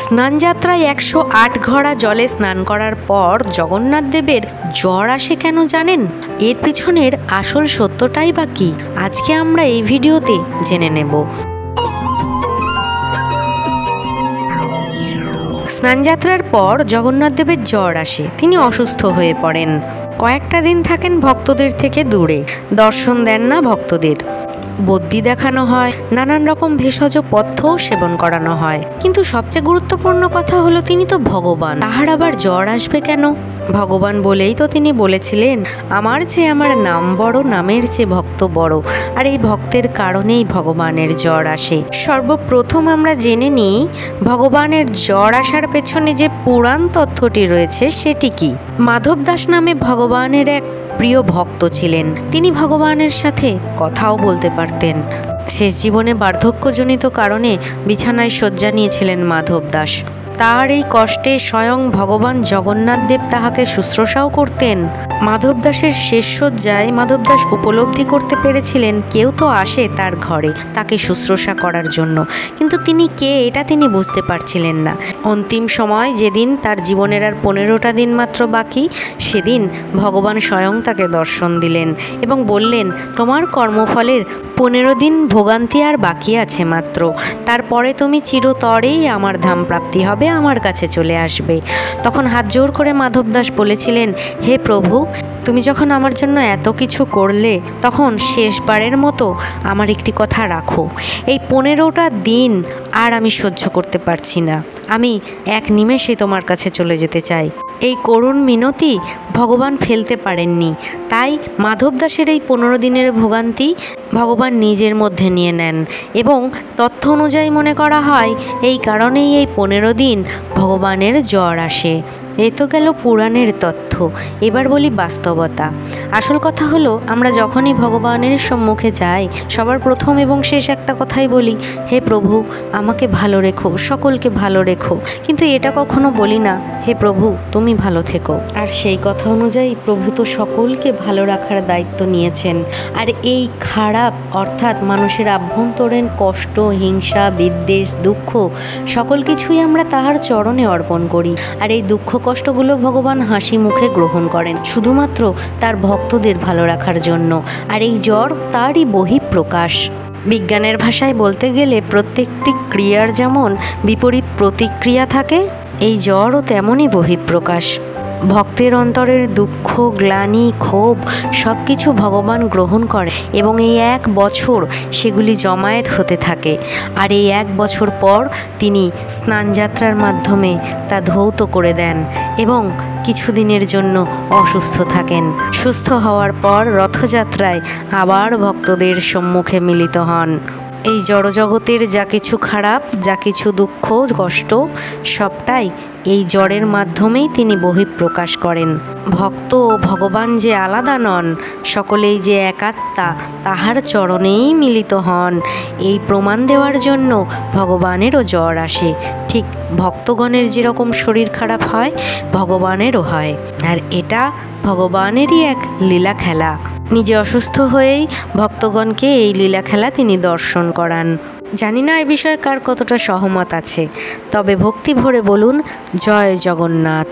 স্নানযাত্রায় 108 ঘড়া জলে স্নান করার পর জগন্নাথ দেবের জ্বর আসে কেন জানেন? এর পিছনের আসল সত্যটাই বা কি, আজকে আমরা এই ভিডিওতে জেনে নেব। স্নানযাত্রার পর জগন্নাথ দেবের জ্বর আসে, তিনি অসুস্থ হয়ে পড়েন। কয়েকটা দিন থাকেন ভক্তদের থেকে দূরে, দর্শন দেন না ভক্তদের। বদ্যি দেখানো হয়, নানান রকম ভেষজ পথ্যও সেবন করানো হয়, কিন্তু সবচেয়ে গুরুত্বপূর্ণ কথা হলো তিনি তো ভগবান, তাহার আবার জ্বর আসবে কেন? ভগবান বলেই তো তিনি বলেছিলেন, আমার চেয়ে আমার নাম বড়, নামের চেয়ে ভক্ত বড়। আর এই ভক্তের কারণেই ভগবানের জ্বর আসে। সর্বপ্রথম আমরা জেনে নিই ভগবানের জ্বর আসার পেছনে যে পুরাণ তথ্যটি রয়েছে সেটি কি। মাধব দাস নামে ভগবানের এক প্রিয় ভক্ত ছিলেন। তিনি ভগবানের সাথে কথাও বলতে পারতেন। শেষ জীবনে বার্ধক্যজনিত কারণে বিছানায় শয্যা নিয়েছিলেন মাধব দাস। তার এই কষ্টে স্বয়ং ভগবান জগন্নাথ দেব তাহাকে শুশ্রূষাও করতেন। মাধব দাসের শেষ শয্যায় মাধব দাস উপলব্ধি করতে পেরেছিলেন কেউ তো আসে তার ঘরে তাকে শুশ্রূষা করার জন্য, কিন্তু তিনি কে এটা তিনি বুঝতে পারছিলেন না। অন্তিম সময় যেদিন তার জীবনের আর 15টা দিন মাত্র বাকি, সেদিন ভগবান স্বয়ং তাকে দর্শন দিলেন এবং বললেন, তোমার কর্মফলের 15 দিন ভোগান্তি আর বাকি আছে মাত্র, তারপরে তুমি চিরতরেই আমার ধাম প্রাপ্তি হবে, আমার কাছে চলে আসবে। তখন হাত জোর করে মাধব দাস বলেছিলেন, হে প্রভু, তুমি যখন আমার জন্য এত কিছু করলে, তখন শেষবারের মতো আমার একটি কথা রাখো। এই 15টা দিন আর আমি সহ্য করতে পারছি না, আমি এক নিমেষে তোমার কাছে চলে যেতে চাই। এই করুণ মিনতি ভগবান ফেলতে পারেননি, তাই মাধব দাসের এই 15 দিনের ভোগান্তি ভগবান নিজের মধ্যে নিয়ে নেন এবং তথ্য অনুযায়ী মনে করা হয় এই কারণেই এই 15 দিন ভগবানের জ্বর আসে। এ তো গেল পুরাণের তথ্য, এবার বলি বাস্তবতা। আসল কথা হলো, আমরা যখনই ভগবানের সম্মুখে যাই সবার প্রথম এবং শেষ একটা কথাই বলি, হে প্রভু, আমাকে ভালো রেখো, সকলকে ভালো রেখো। কিন্তু এটা কখনো বলি না, হে প্রভু, তুমি ভালো থেকো। আর সেই কথা অনুযায়ী প্রভু তো সকলকে ভালো রাখার দায়িত্ব নিয়েছেন। আর এই খারাপ অর্থাৎ মানুষের আভ্যন্তরীণ কষ্ট, হিংসা, বিদ্বেষ, দুঃখ সকল কিছুই আমরা তাহার চরণে অর্পণ করি। আর এই দুঃখ কষ্টগুলো ভগবান হাসি মুখে গ্রহণ করেন শুধুমাত্র তার ভক্তদের ভালো রাখার জন্য। আর এই জ্বর তারই বহিঃপ্রকাশ। বিজ্ঞানের ভাষায় বলতে গেলে প্রত্যেকটি ক্রিয়ার যেমন বিপরীত প্রতিক্রিয়া থাকে, এই জ্বরও তেমনই বহিঃপ্রকাশ। ভক্তের অন্তরের দুঃখ, গ্লানি, ক্ষোভ সব কিছু ভগবান গ্রহণ করে এবং এই 1 বছর সেগুলি জমায়েত হতে থাকে। আর এই 1 বছর পর তিনি স্নানযাত্রার মাধ্যমে তা ধৌত করে দেন এবং কিছুদিনের জন্য অসুস্থ থাকেন। সুস্থ হওয়ার পর রথযাত্রায় আবার ভক্তদের সম্মুখে মিলিত হন। এই জড়জগতের যা কিছু খারাপ, যা কিছু দুঃখ কষ্ট, সবটাই এই জ্বরের মাধ্যমেই তিনি বহিঃপ্রকাশ করেন। ভক্ত ও ভগবান যে আলাদা নন, সকলেই যে এক আত্মা, তাহার চরণেই মিলিত হন, এই প্রমাণ দেওয়ার জন্য ভগবানেরও জ্বর আসে। ঠিক ভক্তগণের যেরকম শরীর খারাপ হয়, ভগবানেরও হয়। আর এটা ভগবানেরই এক লীলা খেলা। নিজে অসুস্থ হয়েই ভক্তগণকে এই লীলা খেলা তিনি দর্শন করান। জানি না এ বিষয়ে কার কতটা সহমত আছে, তবে ভক্তি ভরে বলুন, জয় জগন্নাথ।